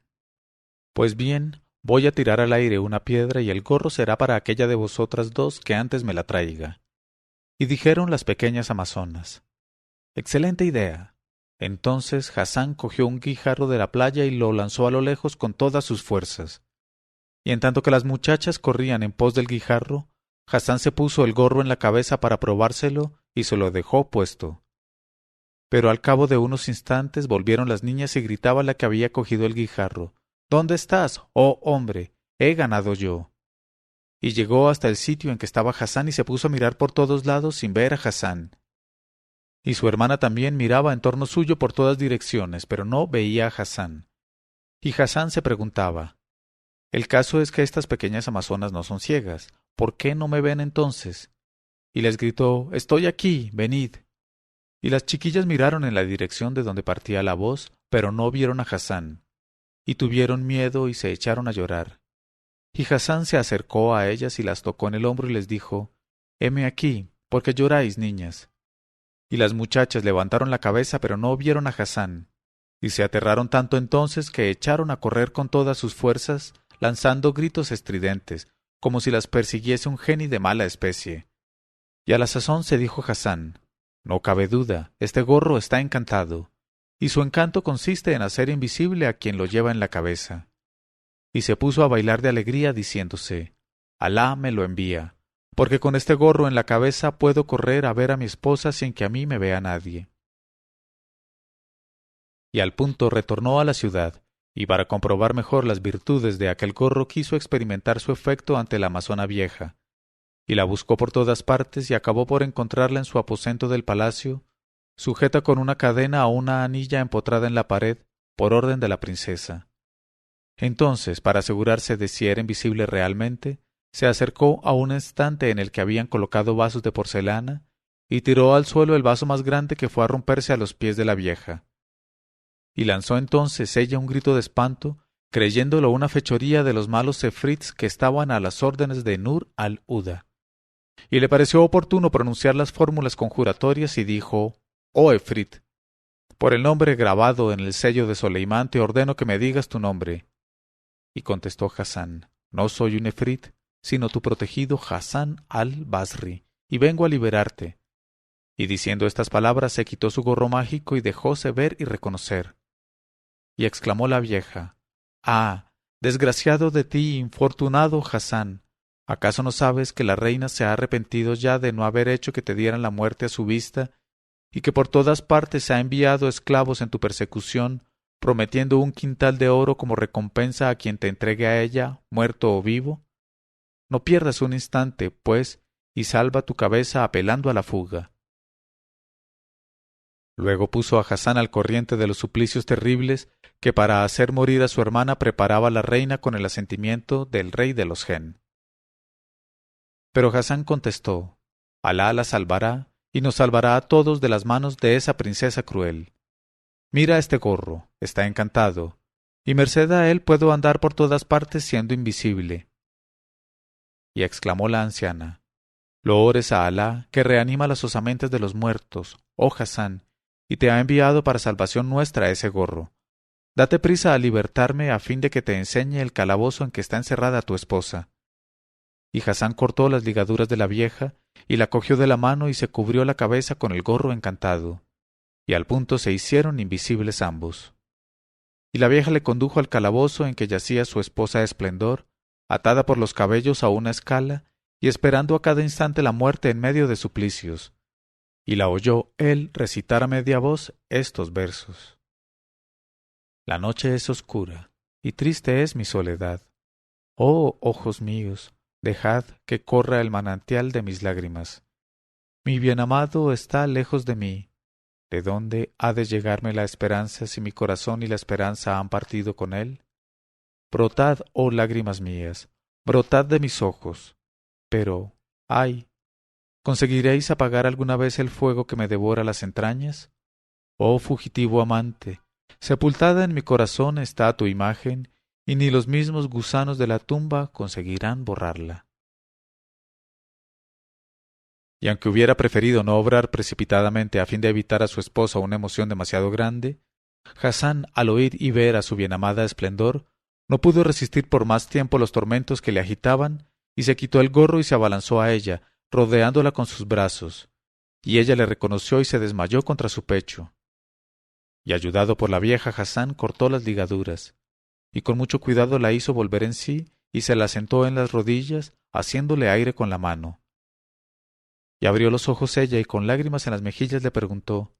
Pues bien, voy a tirar al aire una piedra y el gorro será para aquella de vosotras dos que antes me la traiga. Y dijeron las pequeñas amazonas: Excelente idea. Entonces Hasán cogió un guijarro de la playa y lo lanzó a lo lejos con todas sus fuerzas. Y en tanto que las muchachas corrían en pos del guijarro, Hasán se puso el gorro en la cabeza para probárselo y se lo dejó puesto. Pero al cabo de unos instantes volvieron las niñas y gritaba la que había cogido el guijarro: ¿Dónde estás, oh hombre? He ganado yo. Y llegó hasta el sitio en que estaba Hasán y se puso a mirar por todos lados sin ver a Hasán. Y su hermana también miraba en torno suyo por todas direcciones, pero no veía a Hasán. Y Hasán se preguntaba: El caso es que estas pequeñas amazonas no son ciegas. ¿Por qué no me ven entonces? Y les gritó: Estoy aquí, venid. Y las chiquillas miraron en la dirección de donde partía la voz, pero no vieron a Hasán. Y tuvieron miedo y se echaron a llorar. Y Hasán se acercó a ellas y las tocó en el hombro y les dijo: Heme aquí, ¿por qué lloráis, niñas? Y las muchachas levantaron la cabeza, pero no vieron a Hasán. Y se aterraron tanto entonces que echaron a correr con todas sus fuerzas, lanzando gritos estridentes, como si las persiguiese un geni de mala especie. Y a la sazón se dijo Hasán: No cabe duda, este gorro está encantado, y su encanto consiste en hacer invisible a quien lo lleva en la cabeza. Y se puso a bailar de alegría diciéndose: Alá me lo envía, porque con este gorro en la cabeza puedo correr a ver a mi esposa sin que a mí me vea nadie. Y al punto retornó a la ciudad, y para comprobar mejor las virtudes de aquel gorro quiso experimentar su efecto ante la amazona vieja, y la buscó por todas partes y acabó por encontrarla en su aposento del palacio, sujeta con una cadena a una anilla empotrada en la pared, por orden de la princesa. Entonces, para asegurarse de si era invisible realmente, se acercó a un estante en el que habían colocado vasos de porcelana, y tiró al suelo el vaso más grande que fue a romperse a los pies de la vieja. Y lanzó entonces ella un grito de espanto, creyéndolo una fechoría de los malos efrits que estaban a las órdenes de Nur al-Huda. Y le pareció oportuno pronunciar las fórmulas conjuratorias y dijo: Oh efrit, por el nombre grabado en el sello de Soleimán te ordeno que me digas tu nombre. Y contestó Hasán: No soy un efrit, sino tu protegido Hasán al-Basri, y vengo a liberarte. Y diciendo estas palabras se quitó su gorro mágico y dejóse ver y reconocer. Y exclamó la vieja: Ah, desgraciado de ti, infortunado Hasán, ¿acaso no sabes que la reina se ha arrepentido ya de no haber hecho que te dieran la muerte a su vista, y que por todas partes se ha enviado esclavos en tu persecución, prometiendo un quintal de oro como recompensa a quien te entregue a ella, muerto o vivo? No pierdas un instante, pues, y salva tu cabeza apelando a la fuga. Luego puso a Hasán al corriente de los suplicios terribles que para hacer morir a su hermana preparaba la reina con el asentimiento del rey de los Gen. Pero Hasán contestó: Alá la salvará, y nos salvará a todos de las manos de esa princesa cruel. Mira este gorro, está encantado, y merced a él puedo andar por todas partes siendo invisible. Y exclamó la anciana: Loores a Alá, que reanima las osamentes de los muertos, oh Hasán, y te ha enviado para salvación nuestra ese gorro. Date prisa a libertarme a fin de que te enseñe el calabozo en que está encerrada tu esposa. Y Hasán cortó las ligaduras de la vieja, y la cogió de la mano y se cubrió la cabeza con el gorro encantado, y al punto se hicieron invisibles ambos. Y la vieja le condujo al calabozo en que yacía su esposa de esplendor, atada por los cabellos a una escala, y esperando a cada instante la muerte en medio de suplicios. Y la oyó él recitar a media voz estos versos: La noche es oscura, y triste es mi soledad. Oh ojos míos, dejad que corra el manantial de mis lágrimas. Mi bien amado está lejos de mí. ¿De dónde ha de llegarme la esperanza si mi corazón y la esperanza han partido con él? Brotad, oh lágrimas mías, brotad de mis ojos. Pero, ay, ¿conseguiréis apagar alguna vez el fuego que me devora las entrañas? Oh fugitivo amante, sepultada en mi corazón está tu imagen, y ni los mismos gusanos de la tumba conseguirán borrarla. y aunque hubiera preferido no obrar precipitadamente a fin de evitar a su esposa una emoción demasiado grande, Hassan, al oír y ver a su bienamada Esplendor, no pudo resistir por más tiempo los tormentos que le agitaban, y se quitó el gorro y se abalanzó a ella, rodeándola con sus brazos, y ella le reconoció y se desmayó contra su pecho. Y ayudado por la vieja, Hassan cortó las ligaduras, y con mucho cuidado la hizo volver en sí, y se la sentó en las rodillas, haciéndole aire con la mano. Y abrió los ojos ella, y con lágrimas en las mejillas le preguntó: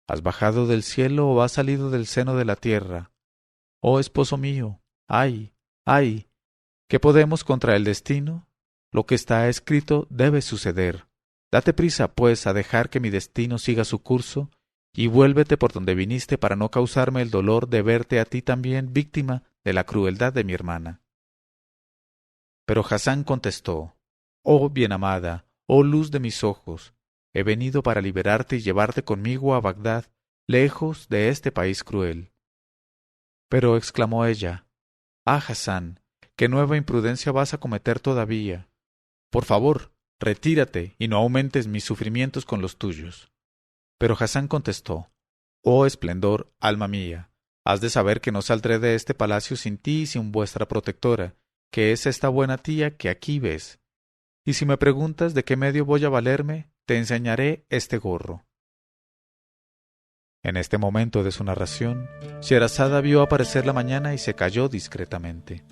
¿Has bajado del cielo o has salido del seno de la tierra? Oh esposo mío, ay, ay, ¿qué podemos contra el destino? Lo que está escrito debe suceder. Date prisa, pues, a dejar que mi destino siga su curso, y vuélvete por donde viniste para no causarme el dolor de verte a ti también víctima de la crueldad de mi hermana. Pero Hassan contestó: Oh bienamada, oh luz de mis ojos, he venido para liberarte y llevarte conmigo a Bagdad, lejos de este país cruel. Pero exclamó ella: Ah, Hassan, qué nueva imprudencia vas a cometer todavía. Por favor, retírate y no aumentes mis sufrimientos con los tuyos. Pero Hassan contestó: Oh esplendor, alma mía, has de saber que no saldré de este palacio sin ti y sin vuestra protectora, que es esta buena tía que aquí ves. Y si me preguntas de qué medio voy a valerme, te enseñaré este gorro. En este momento de su narración, Sherazada vio aparecer la mañana y se calló discretamente.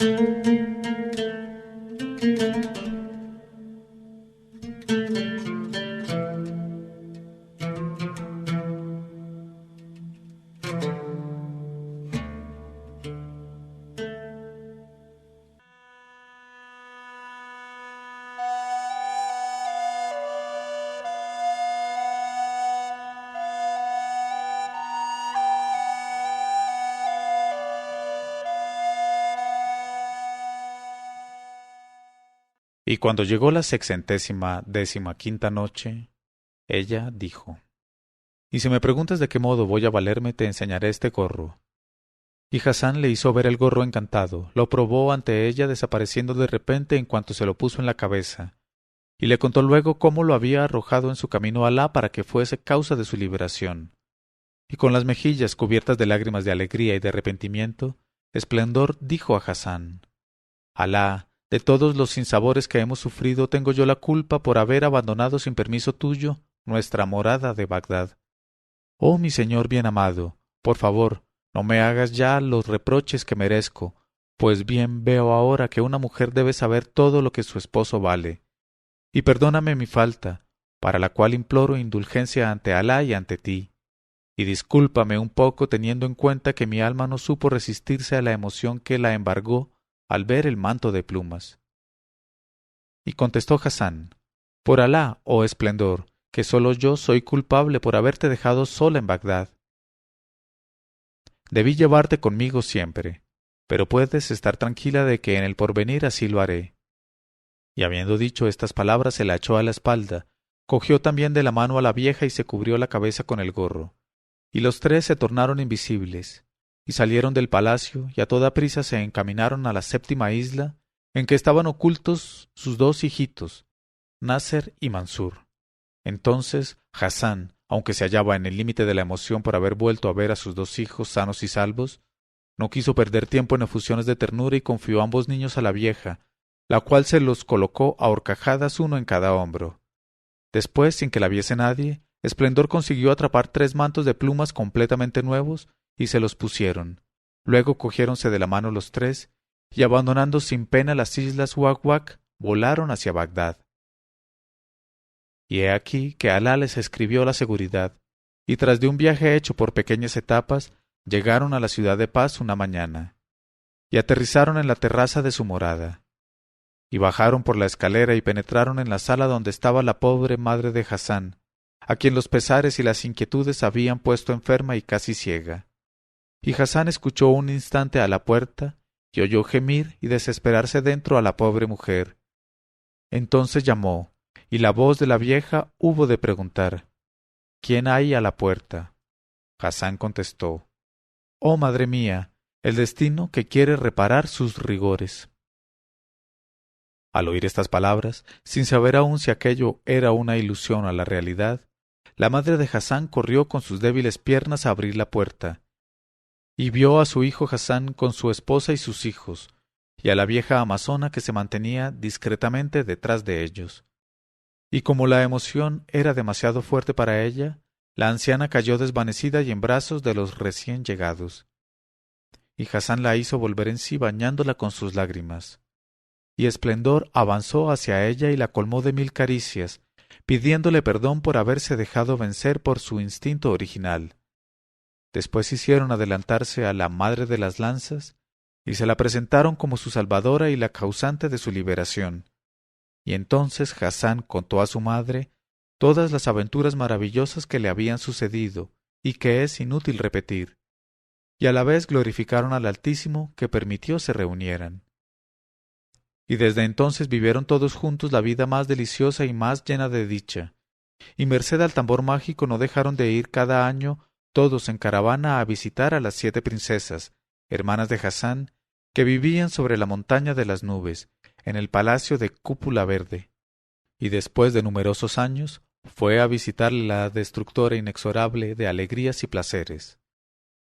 Y cuando llegó la 615ª noche, ella dijo: Y si me preguntas de qué modo voy a valerme, te enseñaré este gorro. Y Hassan le hizo ver el gorro encantado, lo probó ante ella desapareciendo de repente en cuanto se lo puso en la cabeza, y le contó luego cómo lo había arrojado en su camino Alá para que fuese causa de su liberación. Y con las mejillas cubiertas de lágrimas de alegría y de arrepentimiento, Esplendor dijo a Hassan: Alá, de todos los sinsabores que hemos sufrido, tengo yo la culpa por haber abandonado sin permiso tuyo nuestra morada de Bagdad. Oh mi señor bien amado, por favor, no me hagas ya los reproches que merezco, pues bien veo ahora que una mujer debe saber todo lo que su esposo vale. Y perdóname mi falta, para la cual imploro indulgencia ante Alá y ante ti. Y discúlpame un poco teniendo en cuenta que mi alma no supo resistirse a la emoción que la embargó al ver el manto de plumas. Y contestó Hassan: Por Alá, oh esplendor, que solo yo soy culpable por haberte dejado sola en Bagdad. Debí llevarte conmigo siempre, pero puedes estar tranquila de que en el porvenir así lo haré. Y habiendo dicho estas palabras se la echó a la espalda, cogió también de la mano a la vieja y se cubrió la cabeza con el gorro. Y los tres se tornaron invisibles, y salieron del palacio, y a toda prisa se encaminaron a la 7ª isla, en que estaban ocultos sus 2 hijitos, Nasser y Mansur. Entonces Hassan, aunque se hallaba en el límite de la emoción por haber vuelto a ver a sus 2 hijos sanos y salvos, no quiso perder tiempo en efusiones de ternura y confió ambos niños a la vieja, la cual se los colocó a horcajadas uno en cada hombro. Después, sin que la viese nadie, Esplendor consiguió atrapar 3 mantos de plumas completamente nuevos y se los pusieron. Luego cogiéronse de la mano los 3 y, abandonando sin pena las islas Wak-Wak, volaron hacia Bagdad. Y he aquí que Alá les escribió la seguridad, y tras de un viaje hecho por pequeñas etapas, llegaron a la ciudad de paz una mañana, y aterrizaron en la terraza de su morada, y bajaron por la escalera y penetraron en la sala donde estaba la pobre madre de Hassan, a quien los pesares y las inquietudes habían puesto enferma y casi ciega. Y Hassan escuchó un instante a la puerta, y oyó gemir y desesperarse dentro a la pobre mujer. Entonces llamó, y la voz de la vieja hubo de preguntar: ¿Quién hay a la puerta? Hassan contestó: Oh madre mía, el destino que quiere reparar sus rigores. Al oír estas palabras, sin saber aún si aquello era una ilusión o la realidad, la madre de Hasán corrió con sus débiles piernas a abrir la puerta, y vio a su hijo Hasán con su esposa y sus hijos, y a la vieja amazona que se mantenía discretamente detrás de ellos. Y como la emoción era demasiado fuerte para ella, la anciana cayó desvanecida y en brazos de los recién llegados. Y Hasán la hizo volver en sí bañándola con sus lágrimas. Y Esplendor avanzó hacia ella y la colmó de 1000 caricias, pidiéndole perdón por haberse dejado vencer por su instinto original. Después hicieron adelantarse a la madre de las lanzas, y se la presentaron como su salvadora y la causante de su liberación. Y entonces Hasán contó a su madre todas las aventuras maravillosas que le habían sucedido, y que es inútil repetir, y a la vez glorificaron al Altísimo que permitió se reunieran. Y desde entonces vivieron todos juntos la vida más deliciosa y más llena de dicha, y merced al tambor mágico no dejaron de ir cada año todos en caravana a visitar a las 7 princesas, hermanas de Hasán, que vivían sobre la montaña de las nubes, en el palacio de Cúpula Verde. Y después de numerosos años, fue a visitar la destructora inexorable de alegrías y placeres.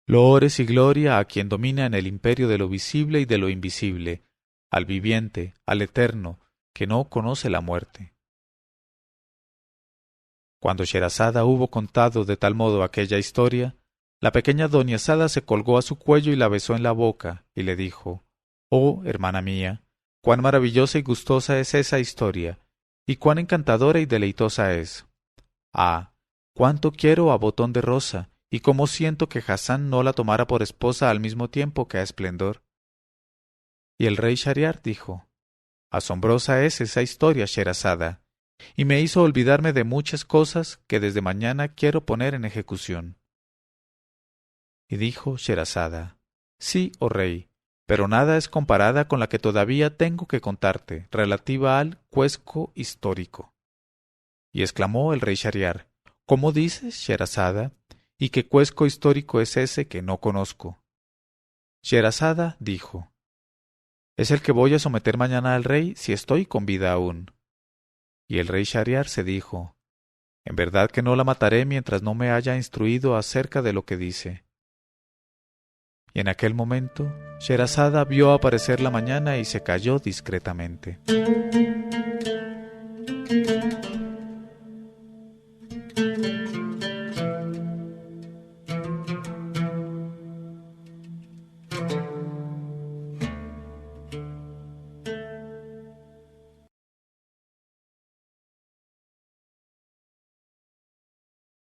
Loores y gloria a quien domina en el imperio de lo visible y de lo invisible, al viviente, al eterno, que no conoce la muerte. Cuando Sherazada hubo contado de tal modo aquella historia, la pequeña Doniazada se colgó a su cuello y la besó en la boca, y le dijo: «Oh, hermana mía, cuán maravillosa y gustosa es esa historia, y cuán encantadora y deleitosa es. Ah, cuánto quiero a Botón de Rosa, y cómo siento que Hasán no la tomara por esposa al mismo tiempo que a Esplendor». Y el rey Shahriar dijo: «Asombrosa es esa historia, Sherazada, y me hizo olvidarme de muchas cosas que desde mañana quiero poner en ejecución». Y dijo Sherazada: «Sí, oh rey, pero nada es comparada con la que todavía tengo que contarte, relativa al cuesco histórico». Y exclamó el rey Shahriar: «¿Cómo dices, Sherazada? ¿Y qué cuesco histórico es ese que no conozco?». Sherazada dijo: «Es el que voy a someter mañana al rey si estoy con vida aún». Y el rey Shahriar se dijo: «En verdad que no la mataré mientras no me haya instruido acerca de lo que dice». Y en aquel momento, Sherazada vio aparecer la mañana y se calló discretamente.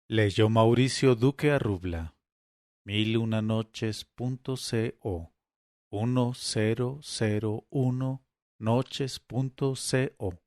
Leyó Mauricio Duque Arrubla. 1001noches.co 1001noches.co